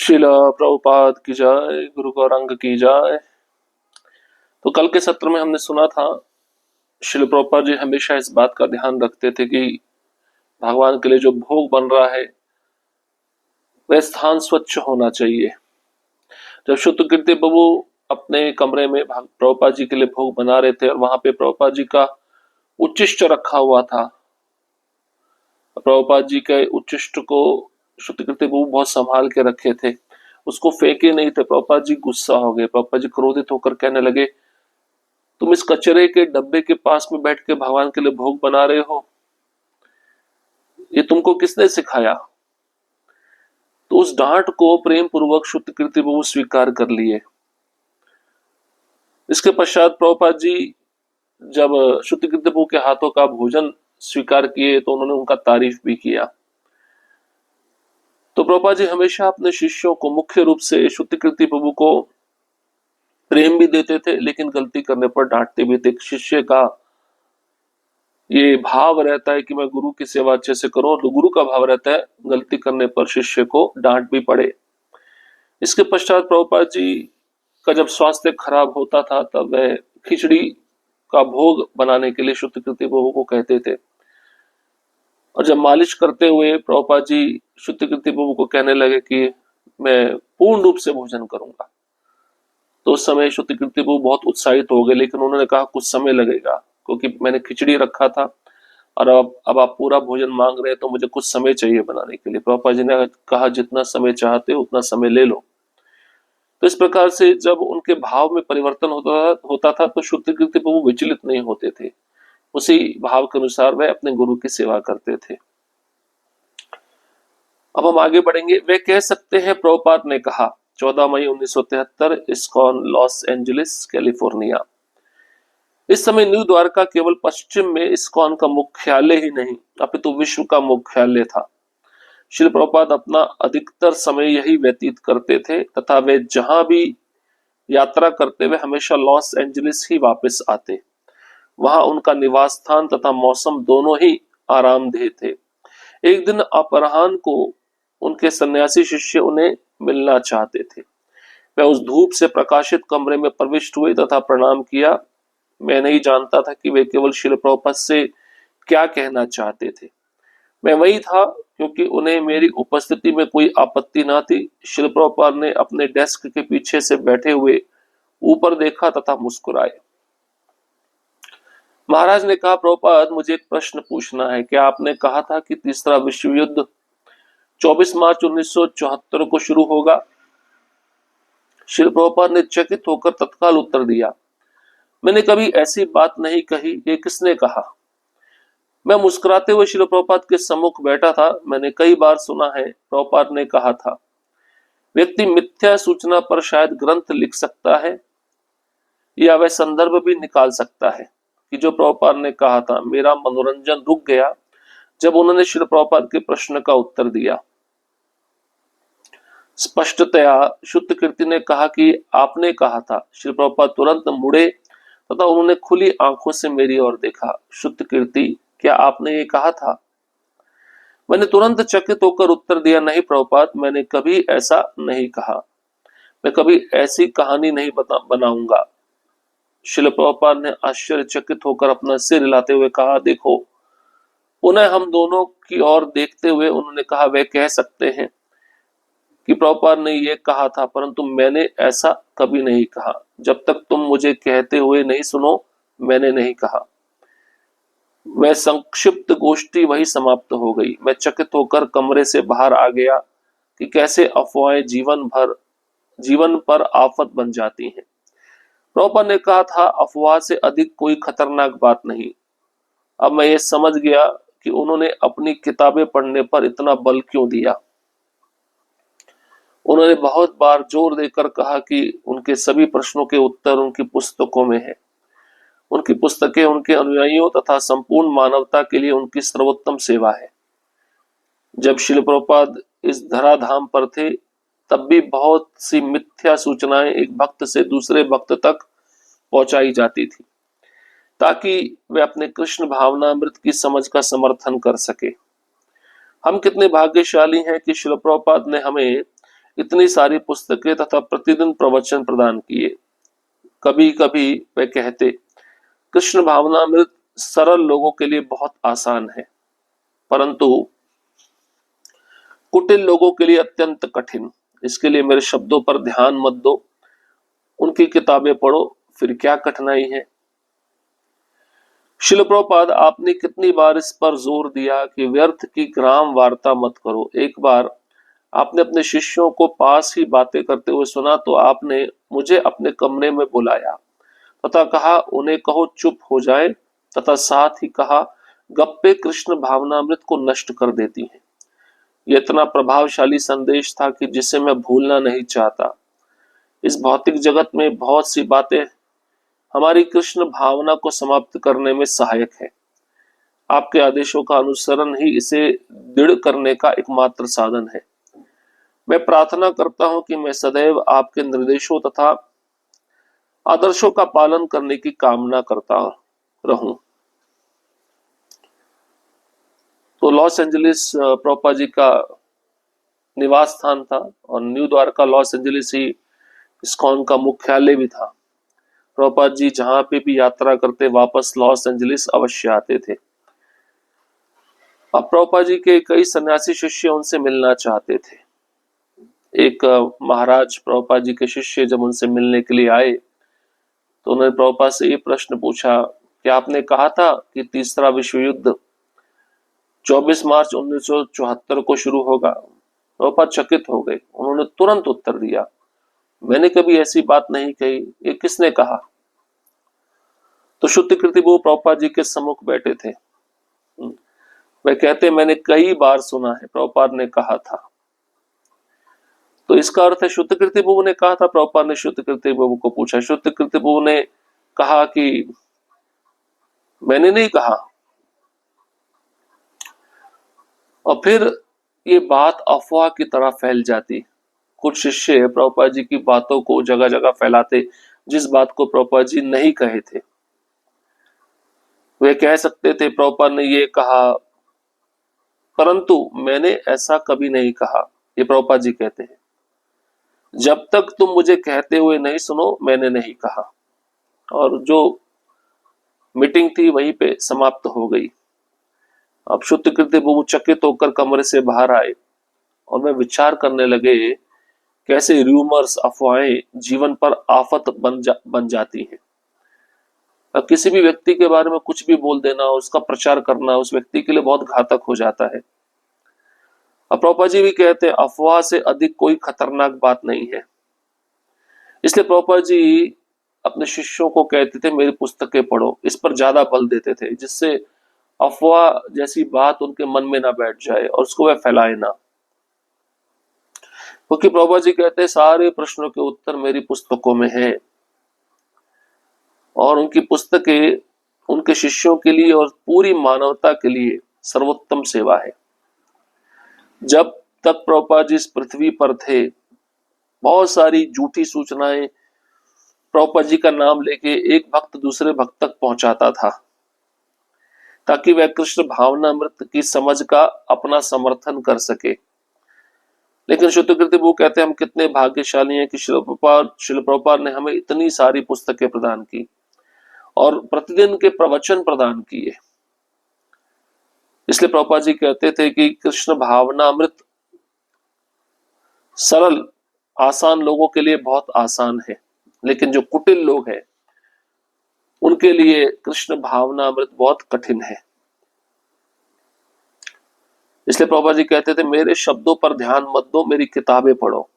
शिला प्रभुपाद की जाए, गुरु गौरांग की जाए। तो कल के सत्र में हमने सुना था शिल प्रभुपाद जी हमेशा इस बात का ध्यान रखते थे कि भगवान के लिए जो भोग बन रहा है वह स्थान स्वच्छ होना चाहिए। जब शुद्ध कीर्ति प्रभु अपने कमरे में प्रभुपाद जी के लिए भोग बना रहे थे और वहां पे प्रभुपाद जी का उच्चिष्ट रखा हुआ था, प्रभुपाद जी के उच्चिष्ट को शुद्ध कीर्ति प्रभु बहुत संभाल के रखे थे, उसको फेंके नहीं थे। प्रभुपाद जी गुस्सा हो गए, प्रभुपाद जी क्रोधित होकर कहने लगे, तुम इस कचरे के डब्बे के पास में बैठ के भगवान के लिए भोग बना रहे हो, ये तुमको किसने सिखाया? तो उस डांट को प्रेम पूर्वक शुद्ध कीर्ति प्रभु स्वीकार कर लिए। इसके पश्चात प्रभुपाद जी जब शुद्ध कीर्ति प्रभु के हाथों का भोजन स्वीकार किए तो उन्होंने उनका तारीफ भी किया। तो प्रभुपाद जी हमेशा अपने शिष्यों को मुख्य रूप से शुद्ध कीर्ति प्रभु को प्रेम भी देते थे, लेकिन गलती करने पर डांटते भी थे। शिष्य का ये भाव रहता है कि मैं गुरु की सेवा अच्छे से करूं, और गुरु का भाव रहता है गलती करने पर शिष्य को डांट भी पड़े। इसके पश्चात प्रभुपाद जी का जब स्वास्थ्य खराब होता था तब वह खिचड़ी का भोग बनाने के लिए शुद्ध कीर्ति प्रभु को कहते थे, और जब मालिश करते हुए प्रभुपाद जी शुद्ध कीर्ति प्रभु को कहने लगे कि मैं पूर्ण रूप से भोजन करूंगा, तो उस समय शुद्ध कीर्ति प्रभु बहुत उत्साहित हो गए, लेकिन उन्होंने कहा कुछ समय लगेगा, क्योंकि मैंने खिचड़ी रखा था और अब आप पूरा भोजन मांग रहे हैं तो मुझे कुछ समय चाहिए बनाने के लिए। प्रभुपाद जी ने कहा जितना समय चाहते हो उतना समय ले लो। तो इस प्रकार से जब उनके भाव में परिवर्तन होता था तो शुद्ध कीर्ति प्रभु विचलित नहीं होते थे, उसी भाव के अनुसार वह अपने गुरु की सेवा करते थे। अब हम आगे बढ़ेंगे। वे कह सकते हैं, प्रभुपाद ने कहा, 14 मई 1973, इस्कॉन, लॉस एंजलिस, कैलिफोर्निया। इस समय न्यू द्वारका केवल पश्चिम में इस्कॉन का मुख्यालय ही नहीं अपितु विश्व का मुख्यालय था। श्री प्रभुपाद अपना अधिकतर समय यही व्यतीत करते थे तथा वे जहां भी यात्रा करते वे हमेशा लॉस एंजलिस ही वापस आते। वहां उनका निवास स्थान तथा मौसम दोनों ही आरामदेह थे। एक दिन अपराह्न को उनके सन्यासी शिष्य उन्हें मिलना चाहते थे। वे उस धूप से प्रकाशित कमरे में प्रविष्ट हुए तथा प्रणाम किया। मैं नहीं जानता था कि वे केवल श्री प्रभुपाद से क्या कहना चाहते थे। मैं वही था क्योंकि उन्हें मेरी उपस्थिति में कोई आपत्ति ना थी। श्री प्रभुपाद ने अपने डेस्क के पीछे से बैठे हुए ऊपर देखा तथा मुस्कुराए। महाराज ने कहा, प्रभुपाद मुझे एक प्रश्न पूछना है। क्या आपने कहा था कि तीसरा विश्व युद्ध 24 मार्च 1974 को शुरू होगा? श्री प्रभुपाद ने चकित होकर तत्काल उत्तर दिया, मैंने कभी ऐसी बात नहीं कही। ये किसने कहा? मैं मुस्कुराते हुए श्री प्रभुपाद के सम्मुख बैठा था। मैंने कई बार सुना है, प्रभुपाद ने कहा था, व्यक्ति मिथ्या सूचना पर शायद ग्रंथ लिख सकता है या वह संदर्भ भी निकाल सकता है कि जो प्रभुपाद ने कहा था। मेरा मनोरंजन रुक गया जब उन्होंने श्री प्रभुपाद के प्रश्न का उत्तर दिया। स्पष्टतया शुद्ध कीर्ति ने कहा कि आपने कहा था। श्री प्रभुपाद तुरंत मुड़े तथा उन्होंने खुली आंखों से मेरी ओर देखा। शुद्ध कीर्ति, क्या आपने ये कहा था? मैंने तुरंत चकित होकर उत्तर दिया, नहीं प्रभुपाद, मैंने कभी ऐसा नहीं कहा। मैं कभी ऐसी कहानी नहीं बनाऊंगा। श्रील प्रभुपाद ने आश्चर्यचकित होकर अपना सिर हिलाते हुए कहा, देखो। पुनः हम दोनों की ओर देखते हुए उन्होंने कहा, वे कह सकते हैं कि प्रभुपाद ने यह कहा था, परंतु मैंने ऐसा कभी नहीं कहा। जब तक तुम मुझे कहते हुए नहीं सुनो, मैंने नहीं कहा। वह संक्षिप्त गोष्ठी वही समाप्त हो गई। मैं चकित होकर कमरे से बाहर आ गया कि कैसे अफवाहें जीवन पर आफत बन जाती हैं। प्रभुपाद ने कहा था, अफवाह से अधिक कोई खतरनाक बात नहीं। अब मैं ये समझ गया कि उन्होंने अपनी किताबें पढ़ने पर इतना बल क्यों दिया। उन्होंने बहुत बार जोर देकर कहा कि उनके सभी प्रश्नों के उत्तर उनकी पुस्तकों में है। उनकी पुस्तकें उनके अनुयायियों तथा संपूर्ण मानवता के लिए उनकी सर्वोत्तम सेवा है। जब श्रील प्रभुपाद इस धराधाम पर थे तब भी बहुत सी मिथ्या सूचनाएं एक भक्त से दूसरे भक्त तक पहुंचाई जाती थी ताकि वे अपने कृष्ण भावनामृत की समझ का समर्थन कर सके। हम कितने भाग्यशाली हैं कि श्रील प्रभुपाद ने हमें इतनी सारी पुस्तकें तथा प्रतिदिन प्रवचन प्रदान किए। कभी कभी वे कहते, कृष्ण भावनामृत सरल लोगों के लिए बहुत आसान है, परंतु कुटिल लोगों के लिए अत्यंत कठिन। इसके लिए मेरे शब्दों पर ध्यान मत दो, उनकी किताबें पढ़ो, फिर क्या कठिनाई है। शिल प्रभुपाद, आपने कितनी बार इस पर जोर दिया कि व्यर्थ की ग्राम वार्ता मत करो। एक बार आपने अपने शिष्यों को पास ही बातें करते हुए सुना तो आपने मुझे अपने कमरे में बुलाया तथा कहा, उन्हें कहो चुप हो जाए, तथा साथ ही कहा, गप्पे कृष्ण भावनामृत को नष्ट कर देती हैं। यह इतना प्रभावशाली संदेश था कि जिसे मैं भूलना नहीं चाहता। इस भौतिक जगत में बहुत सी बातें हमारी कृष्ण भावना को समाप्त करने में सहायक है। आपके आदेशों का अनुसरण ही इसे दृढ़ करने का एकमात्र साधन है। मैं प्रार्थना करता हूं कि मैं सदैव आपके निर्देशों तथा आदर्शों का पालन करने की कामना करता रहूं। तो लॉस एंजलिस प्रभुपाद जी का निवास स्थान था और न्यू द्वारका लॉस एंजलिस ही इस्कॉन का मुख्यालय भी था। प्रभुपाद जी जहां पे भी यात्रा करते वापस लॉस एंजलिस अवश्य आते थे। अब प्रभुपाद जी के कई सन्यासी शिष्य उनसे मिलना चाहते थे। एक महाराज प्रभुपाद जी के शिष्य जब उनसे मिलने के लिए आए तो उन्होंने प्रभुपाद से ये प्रश्न पूछा कि आपने कहा था कि तीसरा विश्व युद्ध 24 मार्च 1974 को शुरू होगा। प्रभुपाद चकित हो गए। उन्होंने तुरंत उत्तर दिया, मैंने कभी ऐसी बात नहीं कही, ये किसने कहा। तो शुद्ध कीर्ति वो प्रभुपाद जी के सम्मुख बैठे थे। वे कहते, मैंने कई बार सुना है, प्रभुपाद ने कहा था। तो इसका अर्थ है शुद्ध कीर्ति प्रभु ने कहा था। प्रभुपाद ने शुद्ध कीर्ति प्रभु को पूछा। शुद्ध कीर्ति प्रभु ने कहा कि मैंने नहीं कहा। और फिर ये बात अफवाह की तरह फैल जाती। कुछ शिष्य प्रभुपाद जी की बातों को जगह जगह फैलाते, जिस बात को प्रभुपाद जी नहीं कहे थे। वे कह सकते थे प्रभुपाद ने ये कहा, परंतु मैंने ऐसा कभी नहीं कहा। ये प्रभुपाद जी कहते हैं, जब तक तुम मुझे कहते हुए नहीं सुनो मैंने नहीं कहा। और जो मीटिंग थी वहीं पे समाप्त हो गई। अब शुद्ध कीर्ति प्रभु चकित होकर कमरे से बाहर आए और वे विचार करने लगे, कैसे रूमर्स, अफवाहें जीवन पर आफत बन जाती हैं। अब किसी भी व्यक्ति के बारे में कुछ भी बोल देना, उसका प्रचार करना उस व्यक्ति के लिए बहुत घातक हो जाता है। अब प्रभुपाद जी भी कहते हैं, अफवाह से अधिक कोई खतरनाक बात नहीं है। इसलिए प्रभुपाद जी अपने शिष्यों को कहते थे, मेरी पुस्तकें पढ़ो, इस पर ज्यादा बल देते थे, जिससे अफवाह जैसी बात उनके मन में ना बैठ जाए और उसको वह फैलाए ना। क्योंकि प्रभुपाद जी कहते हैं, सारे प्रश्नों के उत्तर मेरी पुस्तकों में हैं और उनकी पुस्तकें उनके शिष्यों के लिए और पूरी मानवता के लिए सर्वोत्तम सेवा है। जब तक प्रभुपाद जी इस पृथ्वी पर थे, बहुत सारी झूठी सूचनाएं प्रभुपाद जी का नाम लेके एक भक्त दूसरे भक्त तक पहुंचाता था, ताकि वह कृष्ण भावनामृत की समझ का अपना समर्थन कर सके। लेकिन शुद्ध कीर्ति वो कहते हैं, हम कितने भाग्यशाली हैं कि शिल प्रभुपाद ने हमें इतनी सारी पुस्तकें प्रदान की और प्रतिदिन के प्रवचन प्रदान किए। इसलिए प्रभुपाद जी कहते थे कि कृष्ण भावनामृत सरल आसान लोगों के लिए बहुत आसान है, लेकिन जो कुटिल लोग हैं उनके लिए कृष्ण भावनामृत बहुत कठिन है। इसलिए प्रभुपाद जी कहते थे, मेरे शब्दों पर ध्यान मत दो, मेरी किताबें पढ़ो।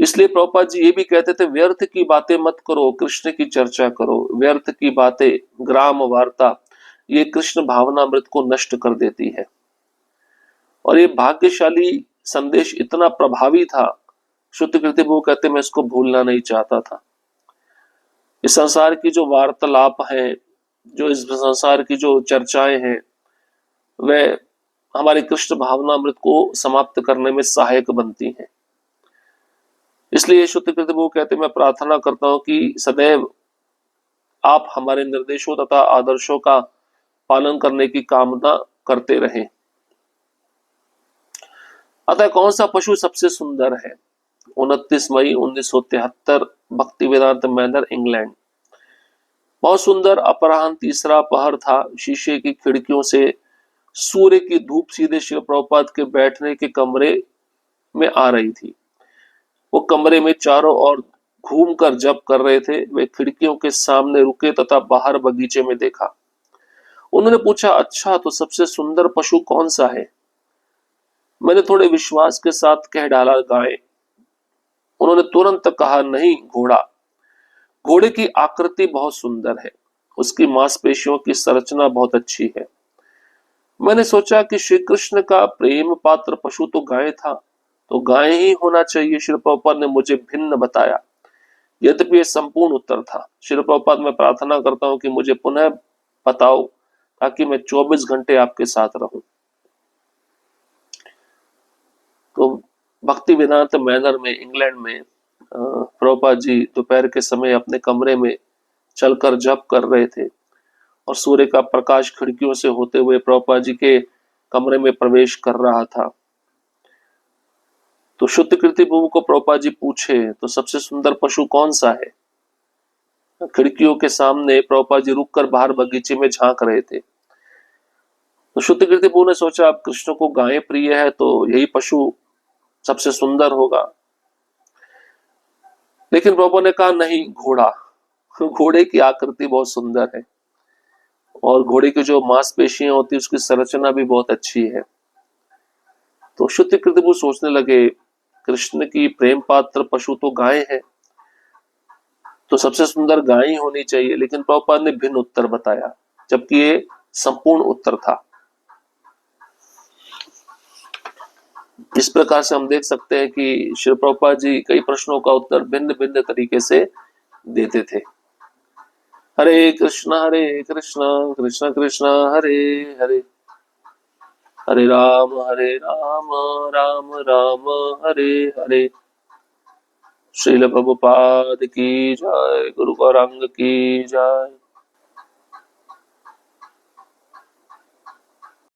इसलिए प्रभुपाद जी ये भी कहते थे, व्यर्थ की बातें मत करो, कृष्ण की चर्चा करो। व्यर्थ की बातें, ग्राम वार्ता, ये कृष्ण भावनामृत को नष्ट कर देती है। और ये भाग्यशाली संदेश इतना प्रभावी था, शुद्ध कीर्ति वो कहते, मैं इसको भूलना नहीं चाहता था। इस संसार की जो वार्तालाप है, जो इस संसार की जो चर्चाएं हैं, वह हमारे कृष्ण भावनामृत को समाप्त करने में सहायक बनती हैं। इसलिए शुद्ध कीर्ति वो कहते, मैं प्रार्थना करता हूं कि सदैव आप हमारे निर्देशों तथा आदर्शों का पालन करने की कामना करते रहें। अतः कौन सा पशु सबसे सुंदर है? 29 मई 1973, भक्ति वेदांत मैनर, इंग्लैंड। बहुत सुंदर अपराह्न तीसरा पहर था। शीशे की खिड़कियों से सूर्य की धूप सीधे शिव प्रभुपाद के बैठने के कमरे में आ रही थी। वो कमरे में चारों ओर घूमकर जप कर रहे थे। वे खिड़कियों के सामने रुके तथा बाहर बगीचे में देखा। उन्होंने पूछा, अच्छा तो सबसे सुंदर पशु कौन सा है? मैंने थोड़े विश्वास के साथ कह डाला, गाय। उन्होंने तुरंत कहा, नहीं, घोड़ा। घोड़े की आकृति बहुत सुंदर है, उसकी मांसपेशियों की संरचना बहुत अच्छी है। मैंने सोचा कि श्री कृष्ण का प्रेम पात्र पशु तो गाय था, तो गाय ही होना चाहिए। श्री प्रभुपाद ने मुझे भिन्न बताया, यद्यपि यह संपूर्ण उत्तर था। श्री प्रभुपाद, मैं प्रार्थना करता हूं कि मुझे पुनः बताओ ताकि मैं 24 घंटे आपके साथ रहूं। तो भक्ति वेदांत मैनर में, इंग्लैंड में, प्रभुपाद जी दोपहर के समय अपने कमरे में चलकर जप कर रहे थे और सूर्य का प्रकाश खिड़कियों से होते हुए प्रभुपाद जी के कमरे में प्रवेश कर रहा था। तो शुद्ध कीर्ति प्रभु को प्रभुपाद जी पूछे, तो सबसे सुंदर पशु कौन सा है? खिड़कियों के सामने प्रभुपाद जी रुककर बाहर बगीचे में झांक रहे थे। तो शुद्ध कीर्ति प्रभु ने सोचा, अब कृष्ण को गाय प्रिय है तो यही पशु सबसे सुंदर होगा। लेकिन प्रभु ने कहा, नहीं, घोड़ा। घोड़े की आकृति बहुत सुंदर है और घोड़े की जो मांसपेशियां होती है उसकी संरचना भी बहुत अच्छी है। तो शुद्ध कीर्ति प्रभु सोचने लगे, कृष्ण की प्रेम पात्र पशु तो गाय है, तो सबसे सुंदर गाय ही होनी चाहिए। लेकिन प्रभुपाद ने भिन्न उत्तर बताया, जबकि ये संपूर्ण उत्तर था। इस प्रकार से हम देख सकते हैं कि श्री प्रभुपाद जी कई प्रश्नों का उत्तर भिन्न भिन्न तरीके से देते थे। हरे कृष्णा कृष्ण कृष्ण हरे हरे, हरे राम राम राम हरे हरे। श्रील प्रभुपाद की जय, गुरु गौरांग की जय।